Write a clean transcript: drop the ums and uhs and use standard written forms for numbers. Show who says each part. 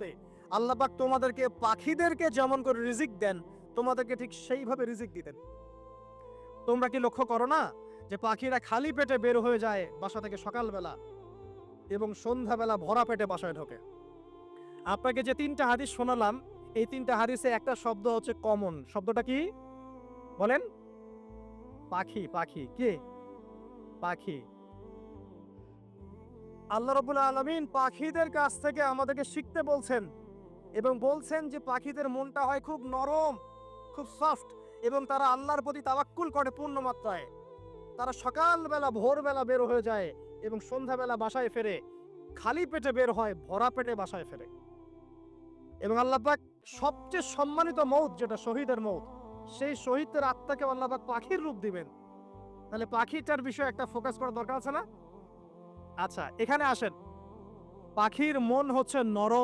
Speaker 1: মতে আল্লাহ পাক তোমাদেরকে পাখিদেরকে যেমন করে রিজিক দেন তোমাদেরকে ঠিক সেইভাবে রিজিক দিতেন। তোমরা কি লক্ষ্য করো না যে পাখিরা খালি পেটে বের হয়ে যায় বাসা থেকে সকালবেলা এবং সন্ধ্যাবেলা ভরা পেটে বাসায় ঢোকে? আপনাকে যে তিনটা হাদিস শোনালাম এই তিনটা হাদিসে একটা শব্দ হচ্ছে কমন। শব্দটা কি বলেন? পাখি। পাখি কে? পাখি। আল্লাহ রাব্বুল আলামিন পাখিদের কাছ থেকে আমাদেরকে শিখতে বলছেন এবং বলছেন যে পাখিদের মনটা হয় খুব নরম, খুব সফট এবং তারা আল্লাহর প্রতি তাওয়াক্কুল করে পূর্ণ মাত্রায়। তারা সকালবেলা ভোরবেলা বের হয়ে যায় এবং সন্ধ্যাবেলা বাসায় ফেরে। খালি পেটে বের হয়, ভরা পেটে বাসায় ফেরে। এবং আল্লাহ পাক সবচেয়ে সম্মানিত মৌত যেটা শহীদের মৌত, সেই শহীদদের আত্মাকে আল্লাহ পাক পাখির রূপ দিবেন। তাহলে পাখিটার বিষয়ে একটা ফোকাস করা দরকার আছে না? আচ্ছা, এখানে আসেন। পাখির মন হচ্ছে নরম।